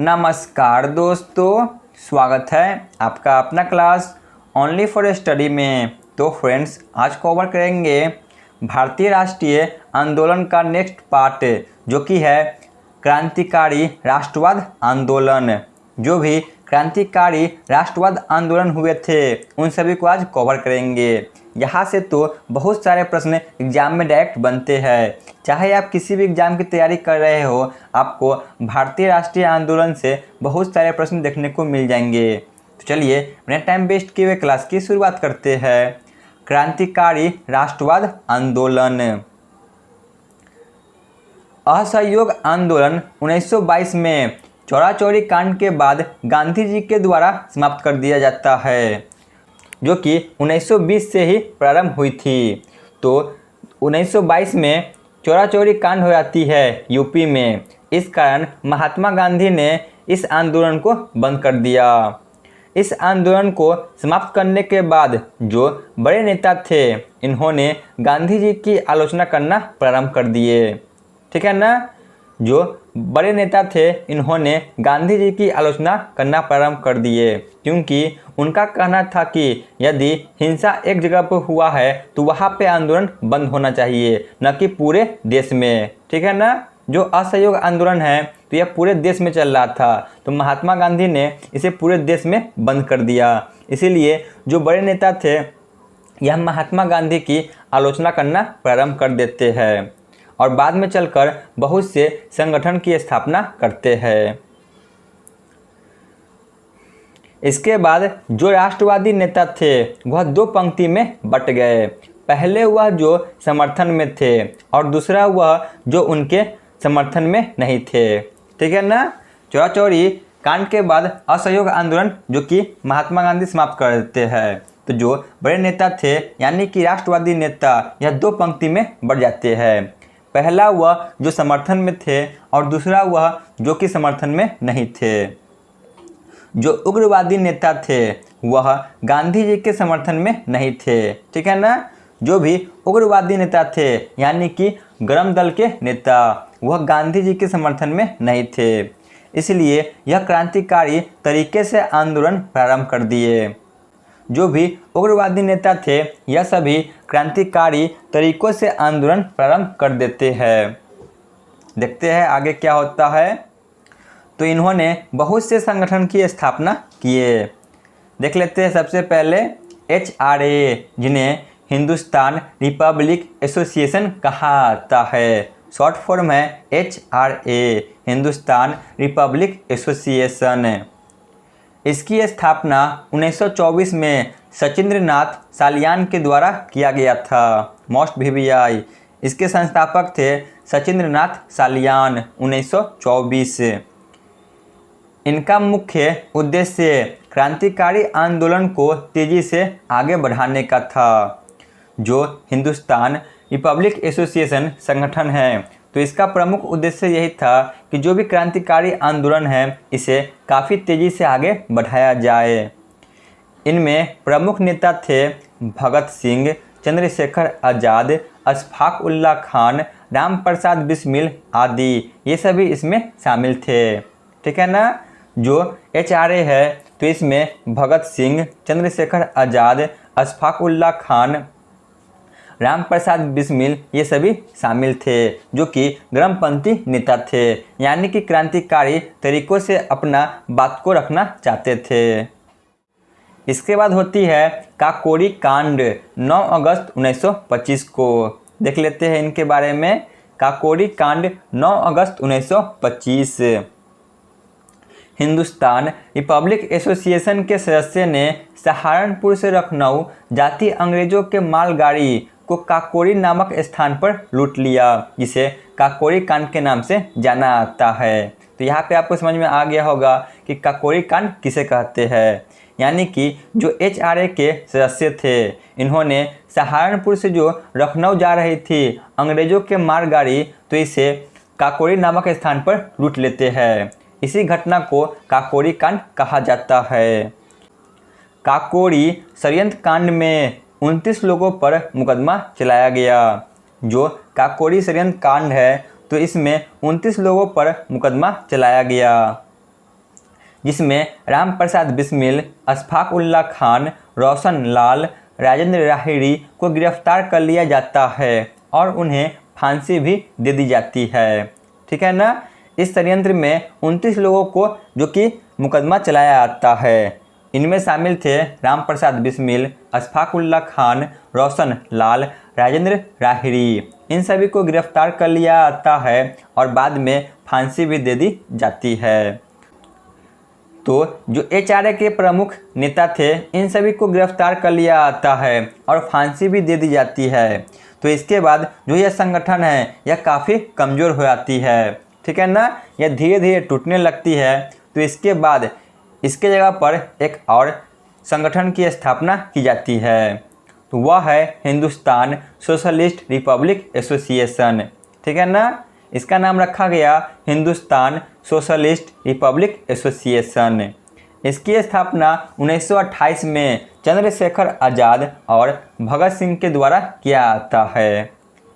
नमस्कार दोस्तों, स्वागत है आपका अपना क्लास ओनली फॉर स्टडी में। तो फ्रेंड्स, आज कवर करेंगे भारतीय राष्ट्रीय आंदोलन का नेक्स्ट पार्ट, जो कि है क्रांतिकारी राष्ट्रवाद आंदोलन। जो भी क्रांतिकारी राष्ट्रवाद आंदोलन हुए थे उन सभी को आज कवर करेंगे। यहाँ से तो बहुत सारे प्रश्न एग्जाम में डायरेक्ट बनते हैं। चाहे आप किसी भी एग्जाम की तैयारी कर रहे हो, आपको भारतीय राष्ट्रीय आंदोलन से बहुत सारे प्रश्न देखने को मिल जाएंगे। तो चलिए बिना टाइम वेस्ट किए हुए क्लास की शुरुआत करते हैं। क्रांतिकारी राष्ट्रवाद आंदोलन। असहयोग आंदोलन 1922 में चौरा चौरी कांड के बाद गांधी जी के द्वारा समाप्त कर दिया जाता है, जो कि 1920 से ही प्रारंभ हुई थी। तो 1922 में चौरा चौरी कांड हो जाती है यूपी में। इस कारण महात्मा गांधी ने इस आंदोलन को बंद कर दिया। इस आंदोलन को समाप्त करने के बाद जो बड़े नेता थे, इन्होंने गांधी जी की आलोचना करना प्रारंभ कर दिए। ठीक है ना। जो बड़े नेता थे, इन्होंने गांधी जी की आलोचना करना प्रारंभ कर दिए, क्योंकि उनका कहना था कि यदि हिंसा एक जगह पर हुआ है तो वहाँ पे आंदोलन बंद होना चाहिए, न कि पूरे देश में। ठीक है ना। जो असहयोग आंदोलन है तो यह पूरे देश में चल रहा था, तो महात्मा गांधी ने इसे पूरे देश में बंद कर दिया। इसीलिए जो बड़े नेता थे, यह महात्मा गांधी की आलोचना करना प्रारंभ कर देते हैं और बाद में चलकर बहुत से संगठन की स्थापना करते हैं। इसके बाद जो राष्ट्रवादी नेता थे वह दो पंक्ति में बट गए। पहले वह जो समर्थन में थे और दूसरा वह जो उनके समर्थन में नहीं थे। ठीक है ना। चौरा चौरी कांड के बाद असहयोग आंदोलन जो कि महात्मा गांधी समाप्त कर देते हैं, तो जो बड़े नेता थे यानी कि राष्ट्रवादी नेता, यह दो पंक्ति में बढ़ जाते हैं। पहला वह जो समर्थन में थे और दूसरा वह जो कि समर्थन में नहीं थे। जो उग्रवादी नेता थे वह गांधी जी के समर्थन में नहीं थे। ठीक है ना। जो भी उग्रवादी नेता थे यानी कि गरम दल के नेता, वह गांधी जी के समर्थन में नहीं थे। इसलिए यह क्रांतिकारी तरीके से आंदोलन प्रारंभ कर दिए। जो भी उग्रवादी नेता थे, यह सभी क्रांतिकारी तरीकों से आंदोलन प्रारंभ कर देते हैं। देखते हैं आगे क्या होता है। तो इन्होंने बहुत से संगठन की स्थापना किए। देख लेते हैं। सबसे पहले HRA, जिन्हें हिंदुस्तान रिपब्लिक एसोसिएशन कहा जाता है। शॉर्ट फॉर्म है HRA, हिंदुस्तान रिपब्लिक एसोसिएशन। इसकी स्थापना 1924 में सचिंद्र नाथ सालियान के द्वारा किया गया था। Most VVI। इसके संस्थापक थे सचिंद्र नाथ सालियान। 1924। इनका मुख्य उद्देश्य क्रांतिकारी आंदोलन को तेजी से आगे बढ़ाने का था। जो हिंदुस्तान रिपब्लिक एसोसिएशन संगठन है, तो इसका प्रमुख उद्देश्य यही था कि जो भी क्रांतिकारी आंदोलन है, इसे काफ़ी तेज़ी से आगे बढ़ाया जाए। इनमें प्रमुख नेता थे भगत सिंह, चंद्रशेखर आज़ाद, अशफाक उल्लाह खान, राम प्रसाद बिस्मिल आदि, ये सभी इसमें शामिल थे। ठीक है ना। जो HRA है, तो इसमें भगत सिंह, चंद्रशेखर आज़ाद, अशफाक उल्लाह खान, राम प्रसाद बिस्मिल, ये सभी शामिल थे, जो कि गरमपंथी नेता थे, यानी कि क्रांतिकारी तरीकों से अपना बात को रखना चाहते थे। इसके बाद होती है काकोरी कांड 9 अगस्त 1925 को। देख लेते हैं इनके बारे में। काकोरी कांड 9 अगस्त 1925। हिंदुस्तान रिपब्लिक एसोसिएशन के सदस्य ने सहारनपुर से लखनऊ जाती अंग्रेजों के मालगाड़ी को काकोरी नामक स्थान पर लूट लिया, जिसे काकोरी कांड के नाम से जाना जाता है। तो यहाँ पे आपको समझ में आ गया होगा कि काकोरी कांड किसे कहते हैं। यानी कि जो HRA के सदस्य थे, इन्होंने सहारनपुर से जो लखनऊ जा रही थी अंग्रेजों के मालगाड़ी, तो इसे काकोरी नामक स्थान पर लूट लेते हैं। इसी घटना को काकोरी कांड कहा जाता है। काकोरी षड्यंत्र कांड में 29 लोगों पर मुकदमा चलाया गया। जो काकोरी षड्यंत्र कांड है, तो इसमें 29 लोगों पर मुकदमा चलाया गया। जिसमें राम प्रसाद बिस्मिल, अशफाक उल्लाह खान, रोशन लाल, राजेंद्र राहिड़ी को गिरफ्तार कर लिया जाता है और उन्हें फांसी भी दे दी जाती है। ठीक है ना। इस षड्यंत्र में 29 लोगों को जो कि मुकदमा चलाया जाता है। इनमें शामिल थे राम प्रसाद बिस्मिल, अशफाक उल्लाह खान, रोशन लाल, राजेंद्र राहिड़ी। इन सभी को गिरफ्तार कर लिया जाता है और बाद में फांसी भी दे दी जाती है। तो जो HRA के प्रमुख नेता थे, इन सभी को गिरफ्तार कर लिया जाता है और फांसी भी दे दी जाती है। तो इसके बाद जो यह संगठन है यह काफ़ी कमज़ोर हो जाती है। ठीक है ना। यह धीरे धीरे टूटने लगती है। तो इसके बाद इसके जगह पर एक और संगठन की स्थापना की जाती है। तो वह है हिंदुस्तान सोशलिस्ट रिपब्लिक एसोसिएशन। ठीक है ना। इसका नाम रखा गया हिंदुस्तान सोशलिस्ट रिपब्लिक एसोसिएशन। इसकी स्थापना 1928 में चंद्रशेखर आज़ाद और भगत सिंह के द्वारा किया जाता है।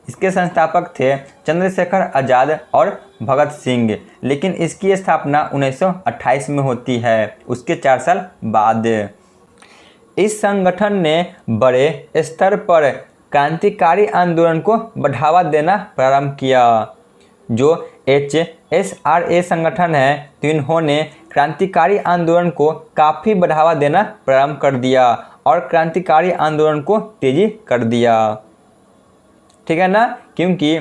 इसके संस्थापक थे चंद्रशेखर आज़ाद और भगत सिंह, लेकिन इसकी स्थापना 1928 में होती है, उसके 4 साल बाद। इस संगठन ने बड़े स्तर पर क्रांतिकारी आंदोलन को बढ़ावा देना प्रारंभ किया। जो HSRA संगठन है, तो इन्होंने क्रांतिकारी आंदोलन को काफ़ी बढ़ावा देना प्रारंभ कर दिया और क्रांतिकारी आंदोलन को तेजी कर दिया। ठीक है ना। क्योंकि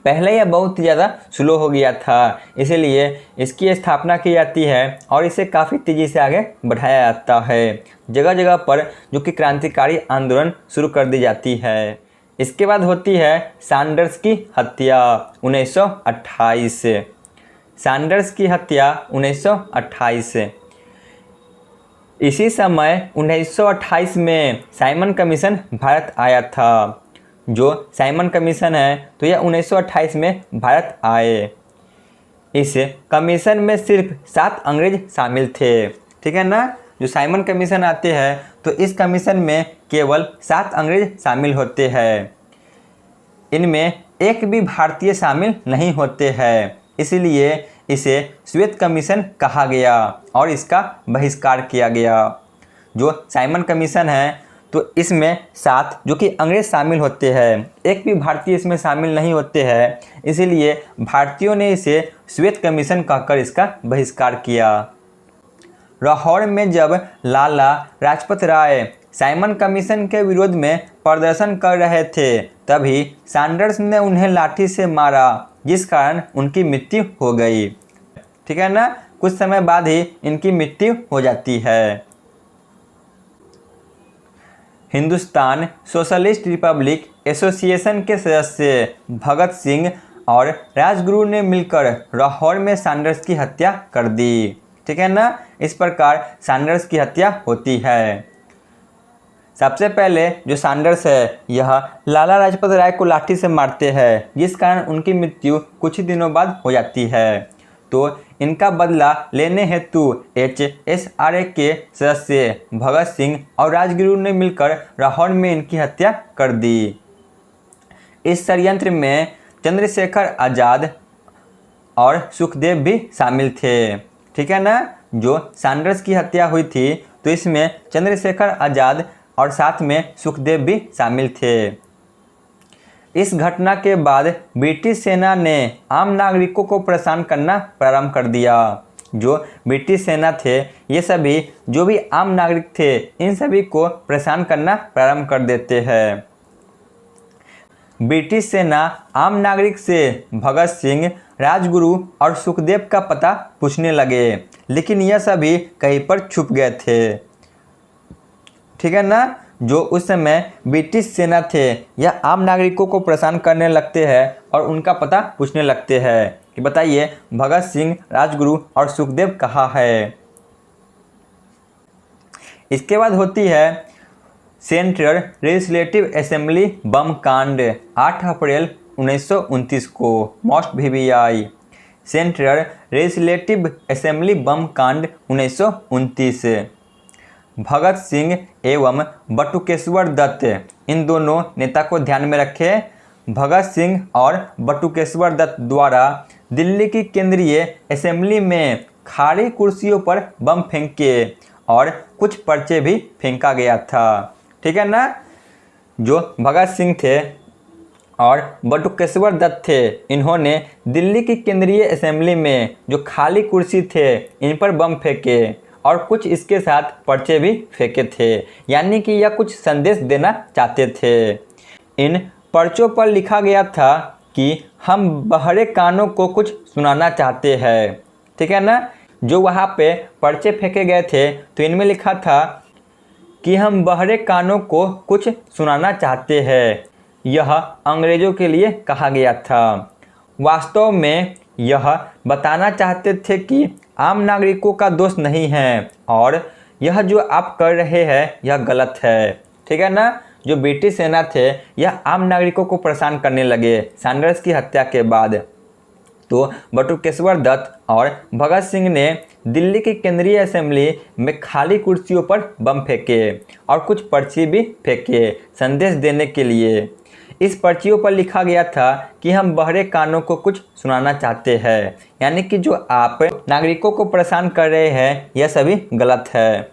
पहले यह बहुत ज़्यादा स्लो हो गया था, इसलिए इसकी स्थापना की जाती है और इसे काफ़ी तेज़ी से आगे बढ़ाया जाता है। जगह जगह पर जो कि क्रांतिकारी आंदोलन शुरू कर दी जाती है। इसके बाद होती है सैंडर्स की हत्या 1928। सैंडर्स की हत्या 1928। इसी समय 1928 में साइमन कमीशन भारत आया था। जो साइमन कमीशन है, तो यह 1928 में भारत आए। इस कमीशन में सिर्फ 7 अंग्रेज शामिल थे। ठीक है ना। जो साइमन कमीशन आते हैं, तो इस कमीशन में केवल 7 अंग्रेज शामिल होते हैं। इनमें एक भी भारतीय शामिल नहीं होते हैं, इसलिए इसे श्वेत कमीशन कहा गया और इसका बहिष्कार किया गया। जो साइमन कमीशन है, तो इसमें 7 जो कि अंग्रेज शामिल होते हैं, एक भी भारतीय इसमें शामिल नहीं होते हैं, इसीलिए भारतीयों ने इसे श्वेत कमीशन कहकर इसका बहिष्कार किया। लाहौर में जब लाला लाजपत राय साइमन कमीशन के विरोध में प्रदर्शन कर रहे थे, तभी सैंडर्स ने उन्हें लाठी से मारा, जिस कारण उनकी मृत्यु हो गई। ठीक है ना। कुछ समय बाद ही इनकी मृत्यु हो जाती है। हिंदुस्तान सोशलिस्ट रिपब्लिक एसोसिएशन के सदस्य भगत सिंह और राजगुरु ने मिलकर लाहौर में सैंडर्स की हत्या कर दी। ठीक है ना। इस प्रकार सैंडर्स की हत्या होती है। सबसे पहले जो सैंडर्स है, यह लाला लाजपत राय को लाठी से मारते हैं, जिस कारण उनकी मृत्यु कुछ ही दिनों बाद हो जाती है। तो इनका बदला लेने हेतु HSRA के सदस्य भगत सिंह और राजगुरु ने मिलकर लाहौर में इनकी हत्या कर दी। इस षड्यंत्र में चंद्रशेखर आज़ाद और सुखदेव भी शामिल थे। ठीक है ना। जो सैंडर्स की हत्या हुई थी, तो इसमें चंद्रशेखर आज़ाद और साथ में सुखदेव भी शामिल थे। इस घटना के बाद ब्रिटिश सेना ने आम नागरिकों को परेशान करना प्रारंभ कर दिया। जो ब्रिटिश सेना थे, ये सभी जो भी आम नागरिक थे, इन सभी को परेशान करना प्रारंभ कर देते हैं। ब्रिटिश सेना आम नागरिक से भगत सिंह, राजगुरु और सुखदेव का पता पूछने लगे, लेकिन यह सभी कहीं पर छुप गए थे। ठीक है ना। जो उस समय ब्रिटिश सेना थे, यह आम नागरिकों को परेशान करने लगते हैं और उनका पता पूछने लगते हैं कि बताइए भगत सिंह, राजगुरु और सुखदेव कहाँ है। इसके बाद होती है सेंट्रल लेजिस्लेटिव असेंबली बम कांड 8 अप्रैल 1929 को, most VVI। Central legislative assembly bomb कांड 1929। भगत सिंह एवं बटुकेश्वर दत्त, इन दोनों नेता को ध्यान में रखें। भगत सिंह और बटुकेश्वर दत्त द्वारा दिल्ली की केंद्रीय असेंबली में खाली कुर्सियों पर बम फेंके और कुछ पर्चे भी फेंका गया था। ठीक है ना। जो भगत सिंह थे और बटुकेश्वर दत्त थे, इन्होंने दिल्ली की केंद्रीय असेंबली में जो खाली कुर्सी थे इन पर बम फेंके और कुछ इसके साथ पर्चे भी फेंके थे, यानी कि यह कुछ संदेश देना चाहते थे। इन पर्चों पर लिखा गया था कि हम बहरे कानों को कुछ सुनाना चाहते हैं। ठीक है ना। जो वहाँ पे पर्चे फेंके गए थे तो इनमें लिखा था कि हम बहरे कानों को कुछ सुनाना चाहते हैं। यह अंग्रेज़ों के लिए कहा गया था। वास्तव में यह बताना चाहते थे कि आम नागरिकों का दोष नहीं है और यह जो आप कर रहे हैं यह गलत है। ठीक है ना। जो ब्रिटिश सेना थे यह आम नागरिकों को परेशान करने लगे सैंडर्स की हत्या के बाद। तो बटुकेश्वर दत्त और भगत सिंह ने दिल्ली की केंद्रीय असेंबली में खाली कुर्सियों पर बम फेंके और कुछ पर्ची भी फेंके संदेश देने के लिए। इस पर्चियों पर लिखा गया था कि हम बहरे कानों को कुछ सुनाना चाहते हैं, यानी कि जो आप नागरिकों को परेशान कर रहे हैं यह सभी गलत है।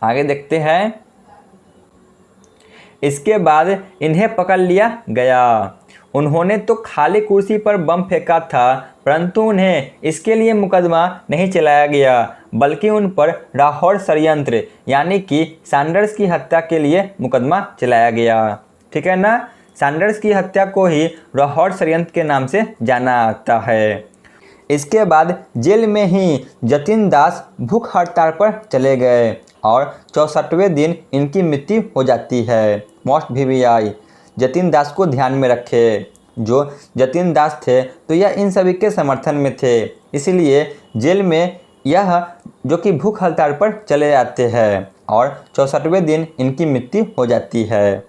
आगे देखते हैं। इसके बाद इन्हें पकड़ लिया गया। उन्होंने तो खाली कुर्सी पर बम फेंका था, परंतु उन्हें इसके लिए मुकदमा नहीं चलाया गया, बल्कि उन पर लाहौर षड्यंत्र यानी कि सैंडर्स की हत्या के लिए मुकदमा चलाया गया। ठीक है ना। सैंडर्स की हत्या को ही लाहौर षड्यंत्र के नाम से जाना जाता है। इसके बाद जेल में ही जतिन दास भूख हड़ताल पर चले गए और 64वें दिन इनकी मृत्यु हो जाती है। मोस्ट VVI जतिन दास को ध्यान में रखे। जो जतिन दास थे तो यह इन सभी के समर्थन में थे, इसलिए जेल में यह जो कि भूख हड़ताल पर चले जाते हैं और 64वें दिन इनकी मृत्यु हो जाती है।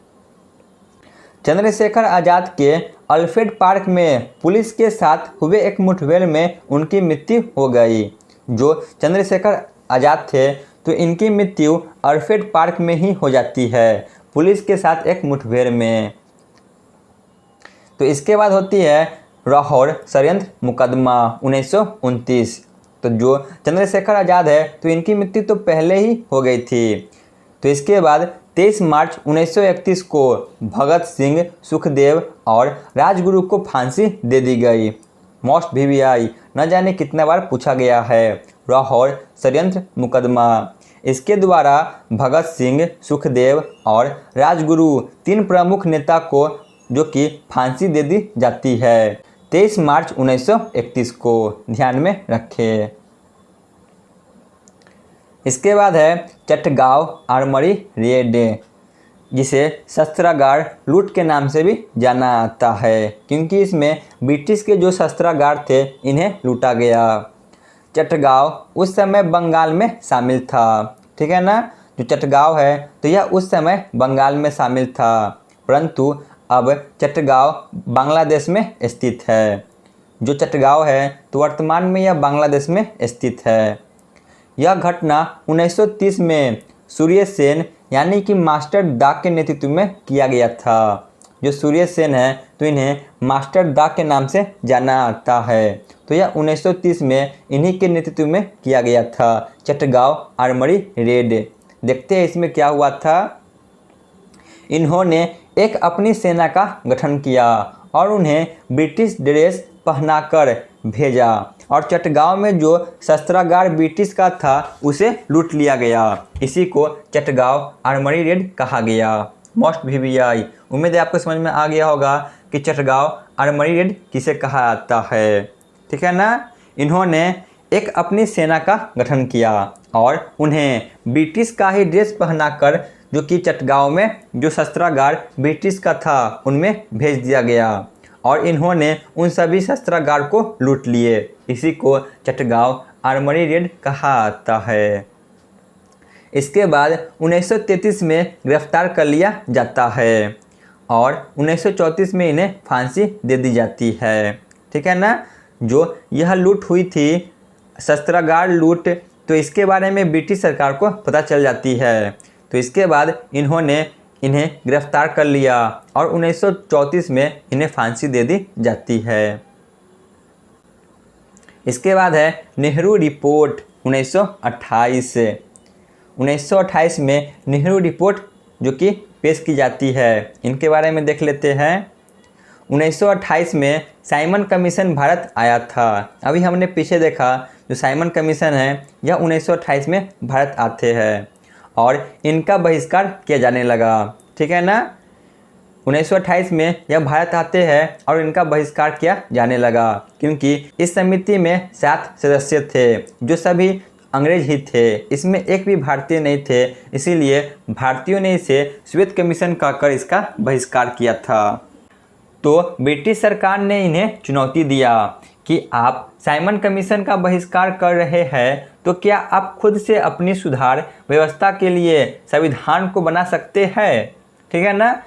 चंद्रशेखर आज़ाद के अल्फ्रेड पार्क में पुलिस के साथ हुए एक मुठभेड़ में उनकी मृत्यु हो गई। जो चंद्रशेखर आज़ाद थे तो इनकी मृत्यु अल्फ्रेड पार्क में ही हो जाती है, पुलिस के साथ एक मुठभेड़ में। तो इसके बाद होती है लाहौर षड्यंत्र मुकदमा 1929। तो जो चंद्रशेखर आज़ाद है तो इनकी मृत्यु तो पहले ही हो गई थी। तो इसके बाद 23 मार्च 1931 को भगत सिंह, सुखदेव और राजगुरु को फांसी दे दी गई। मोस्ट VVI न जाने कितना बार पूछा गया है लाहौर षड्यंत्र मुकदमा। इसके द्वारा भगत सिंह, सुखदेव और राजगुरु 3 प्रमुख नेता को जो कि फांसी दे दी जाती है 23 मार्च 1931 को, ध्यान में रखें। इसके बाद है चटगांव आर्मरी रेड, जिसे शस्त्रागार लूट के नाम से भी जाना जाता है, क्योंकि इसमें ब्रिटिश के जो शस्त्रागार थे इन्हें लूटा गया। चटगांव उस समय बंगाल में शामिल था। ठीक है ना। जो चटगांव है तो यह उस समय बंगाल में शामिल था, परंतु अब चटगांव बांग्लादेश में स्थित है। जो चटगांव है तो वर्तमान में यह बांग्लादेश में स्थित है। यह घटना 1930 में सूर्य सेन यानी कि मास्टर दा के नेतृत्व में किया गया था। जो सूर्य सेन है तो इन्हें मास्टर दा के नाम से जाना जाता है। तो यह 1930 में इन्हीं के नेतृत्व में किया गया था चटगांव आर्मरी रेड। देखते हैं इसमें क्या हुआ था। इन्होंने एक अपनी सेना का गठन किया और उन्हें ब्रिटिश ड्रेस पहनाकर भेजा और चटगांव में जो शस्त्रागार ब्रिटिश का था उसे लूट लिया गया। इसी को चटगांव आर्मरी रेड कहा गया। मोस्ट VVI उम्मीद है आपको समझ में आ गया होगा कि चटगांव आर्मरी रेड किसे कहा जाता है। ठीक है ना। इन्होंने एक अपनी सेना का गठन किया और उन्हें ब्रिटिश का ही ड्रेस पहनाकर जो कि चटगांव में जो शस्त्रागार ब्रिटिश का था उनमें भेज दिया गया और इन्होंने उन सभी शस्त्रागार को लूट लिए। इसी को चटगांव आर्मरी रेड कहा जाता है। इसके बाद 1933 में गिरफ्तार कर लिया जाता है और 1934 में इन्हें फांसी दे दी जाती है। ठीक है ना। जो यह लूट हुई थी शस्त्रागार लूट, तो इसके बारे में ब्रिटिश सरकार को पता चल जाती है। तो इसके बाद इन्होंने इन्हें गिरफ्तार कर लिया और 1934 में इन्हें फांसी दे दी जाती है। इसके बाद है नेहरू रिपोर्ट 1928। 1928 में नेहरू रिपोर्ट जो कि पेश की जाती है, इनके बारे में देख लेते हैं। 1928 में साइमन कमीशन भारत आया था। अभी हमने पीछे देखा जो साइमन कमीशन है यह 1928 में भारत आते हैं और इनका बहिष्कार किया जाने लगा, ठीक है ना। 1928 में यह भारत आते हैं और इनका बहिष्कार किया जाने लगा क्योंकि इस समिति में 7 सदस्य थे जो सभी अंग्रेज ही थे, इसमें एक भी भारतीय नहीं थे, इसीलिए भारतीयों ने इसे श्वेत कमीशन कहकर इसका बहिष्कार किया था। तो ब्रिटिश सरकार ने इन्हें चुनौती दिया कि आप साइमन कमीशन का बहिष्कार कर रहे हैं तो क्या आप खुद से अपनी सुधार व्यवस्था के लिए संविधान को बना सकते हैं, ठीक है ना।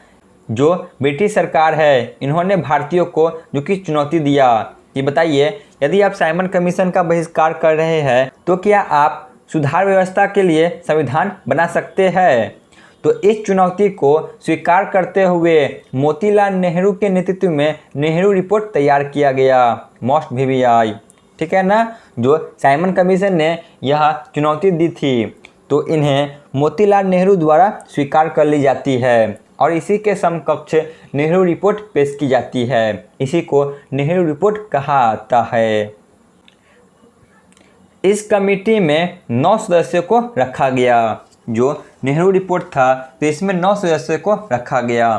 जो ब्रिटिश सरकार है इन्होंने भारतीयों को जो कि चुनौती दिया कि बताइए यदि आप साइमन कमीशन का बहिष्कार कर रहे हैं तो क्या आप सुधार व्यवस्था के लिए संविधान बना सकते हैं। तो इस चुनौती को स्वीकार करते हुए मोतीलाल नेहरू के नेतृत्व में नेहरू रिपोर्ट तैयार किया गया, मोस्ट VVI, ठीक है ना। जो साइमन कमीशन ने यह चुनौती दी थी तो इन्हें मोतीलाल नेहरू द्वारा स्वीकार कर ली जाती है और इसी के समकक्ष नेहरू रिपोर्ट पेश की जाती है। इसी को नेहरू रिपोर्ट कहा जाता है। इस कमेटी में 9 सदस्यों को रखा गया। जो नेहरू रिपोर्ट था तो इसमें 9 सदस्यों को रखा गया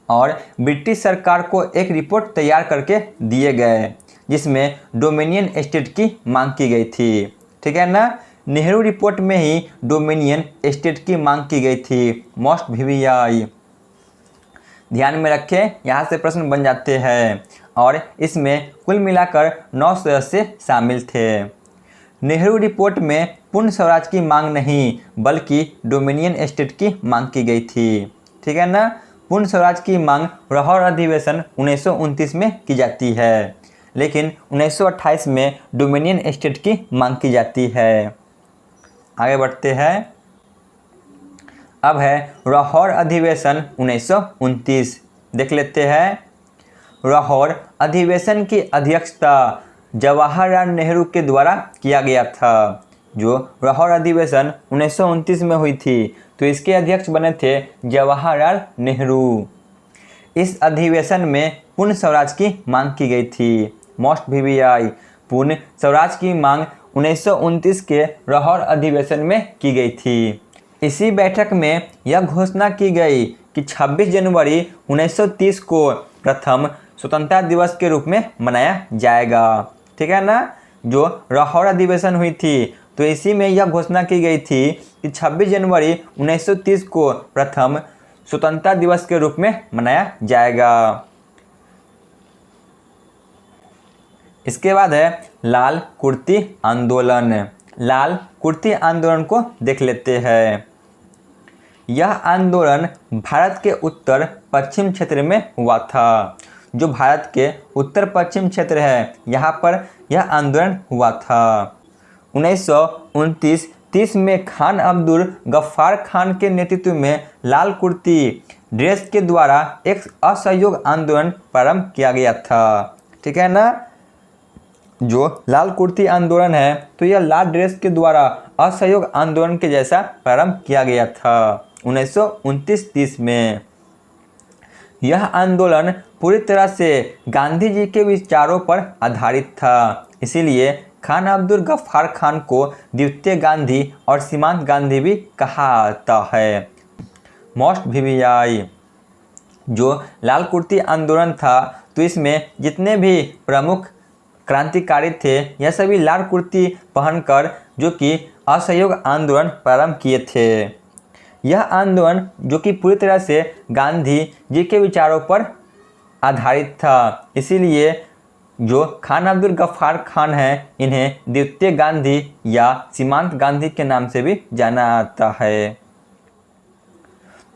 और ब्रिटिश सरकार को एक रिपोर्ट तैयार करके दिए गए जिसमें डोमिनियन स्टेट की मांग की गई थी, ठीक है ना। नेहरू रिपोर्ट में ही डोमिनियन स्टेट की मांग की गई थी, मोस्ट VVI। ध्यान में रखें, यहाँ से प्रश्न बन जाते हैं और इसमें कुल मिलाकर 9 सदस्य शामिल थे। नेहरू रिपोर्ट में पूर्ण स्वराज की मांग नहीं बल्कि डोमिनियन स्टेट की मांग की गई थी, ठीक है ना। पूर्ण स्वराज की मांग लाहौर अधिवेशन 1929 में की जाती है लेकिन 1928 में डोमिनियन स्टेट की मांग की जाती है। आगे बढ़ते हैं। अब है लाहौर अधिवेशन 1929, देख लेते हैं। लाहौर अधिवेशन की अध्यक्षता जवाहरलाल नेहरू के द्वारा किया गया था। जो लाहौर अधिवेशन 1929 में हुई थी तो इसके अध्यक्ष बने थे जवाहरलाल नेहरू। इस अधिवेशन में पूर्ण स्वराज की मांग की गई थी, मोस्ट VVI। पूर्ण स्वराज की मांग 1929 के लाहौर अधिवेशन में की गई थी। इसी बैठक में यह घोषणा की गई कि 26 जनवरी 1930 को प्रथम स्वतंत्रता दिवस के रूप में मनाया जाएगा, ठीक है ना। जो लाहौर अधिवेशन हुई थी तो इसी में यह घोषणा की गई थी कि 26 जनवरी 1930 को प्रथम स्वतंत्रता दिवस के रूप में मनाया जाएगा। इसके बाद है लाल कुर्ती आंदोलन। लाल कुर्ती आंदोलन को देख लेते हैं। यह आंदोलन भारत के उत्तर पश्चिम क्षेत्र में हुआ था। जो भारत के उत्तर पश्चिम क्षेत्र है यहाँ पर यह आंदोलन हुआ था। 1929-30 में खान अब्दुल गफ्फार खान के नेतृत्व में लाल कुर्ती ड्रेस के द्वारा एक असहयोग आंदोलन प्रारंभ किया गया था, ठीक है ना। जो लाल कुर्ती आंदोलन है तो यह लाल ड्रेस के द्वारा असहयोग आंदोलन के जैसा प्रारंभ किया गया था 1929-30 में। यह आंदोलन पूरी तरह से गांधी जी के विचारों पर आधारित था, इसीलिए खान अब्दुल गफ्फार खान को द्वितीय गांधी और सीमांत गांधी भी कहा जाता है, मोस्ट VVI। जो लाल कुर्ती आंदोलन था तो इसमें जितने भी प्रमुख क्रांतिकारी थे यह सभी लाल कुर्ती पहनकर जो कि असहयोग आंदोलन प्रारंभ किए थे। यह आंदोलन जो कि पूरी तरह से गांधी जी के विचारों पर आधारित था, इसीलिए जो खान अब्दुल गफ्फार खान हैं इन्हें द्वितीय गांधी या सीमांत गांधी के नाम से भी जाना जाता है।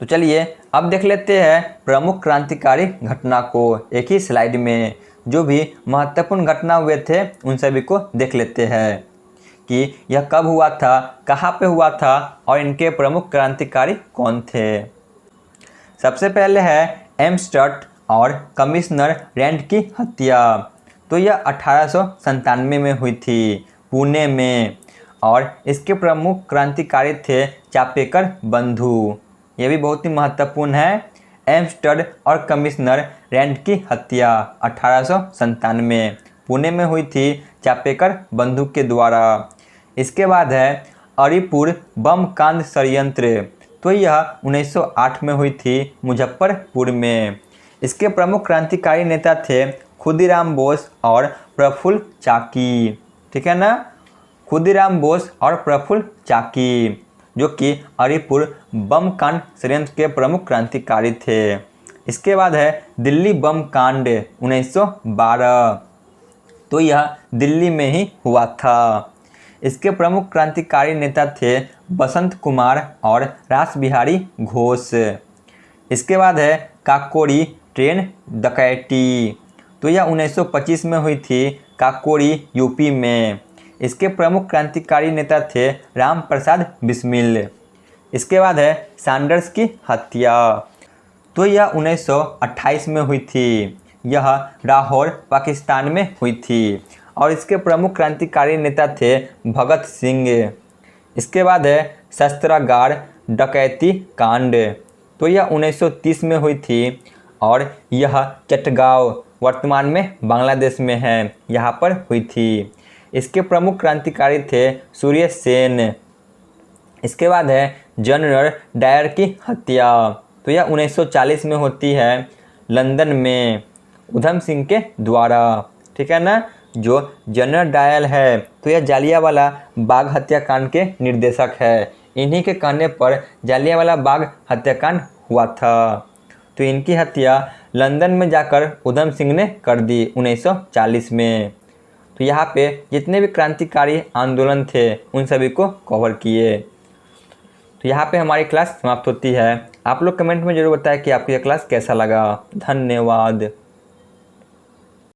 तो चलिए अब देख लेते हैं प्रमुख क्रांतिकारी घटना को एक ही स्लाइड में। जो भी महत्वपूर्ण घटना हुए थे उन सभी को देख लेते हैं कि यह कब हुआ था, कहाँ पे हुआ था और इनके प्रमुख क्रांतिकारी कौन थे। सबसे पहले है एम्स्टर्ट और कमिश्नर रैंड की हत्या। तो यह 1897 में हुई थी पुणे में। और इसके प्रमुख क्रांतिकारी थे चापेकर बंधु। यह भी बहुत ही महत्वपूर्ण है। एम्स्टर्ड और कमिश्नर रैंड की हत्या 1897 पुणे में हुई थी चापेकर बंधु के द्वारा। इसके बाद है अलीपुर बम कांड षड्यंत्र। तो यह 1908 में हुई थी मुजफ्फरपुर में। इसके प्रमुख क्रांतिकारी नेता थे खुदीराम बोस और प्रफुल्ल चाकी। ठीक है ना, खुदीराम बोस और प्रफुल्ल चाकी, जो कि अलीपुर बम कांड षड्यंत्र के प्रमुख क्रांतिकारी थे। इसके बाद है दिल्ली बम कांड 1912। तो यह दिल्ली में ही हुआ था। इसके प्रमुख क्रांतिकारी नेता थे बसंत कुमार और रासबिहारी घोष। इसके बाद है काकोरी ट्रेन डकैती। तो यह 1925 में हुई थी काकोरी यूपी में। इसके प्रमुख क्रांतिकारी नेता थे राम प्रसाद बिस्मिल। इसके बाद है सैंडर्स की हत्या। तो यह 1928 में हुई थी। यह लाहौर पाकिस्तान में हुई थी और इसके प्रमुख क्रांतिकारी नेता थे भगत सिंह। इसके बाद है शस्त्रागार डकैती कांड। तो यह 1930 में हुई थी और यह चटगांव वर्तमान में बांग्लादेश में है, यहाँ पर हुई थी। इसके प्रमुख क्रांतिकारी थे सूर्य सेन। इसके बाद है जनरल डायर की हत्या। तो यह 1940 में होती है लंदन में उधम सिंह के द्वारा। ठीक है ना, जो जनरल डायर है तो यह जालियांवाला बाग हत्याकांड के निर्देशक है। इन्हीं के कहने पर जालियांवाला बाग हत्याकांड हुआ था। तो इनकी हत्या लंदन में जाकर उधम सिंह ने कर दी 1940 में। तो यहाँ पे जितने भी क्रांतिकारी आंदोलन थे उन सभी को कवर किए। तो यहाँ पे हमारी क्लास समाप्त होती है। आप लोग कमेंट में ज़रूर बताएं कि आपको यह क्लास कैसा लगा। धन्यवाद।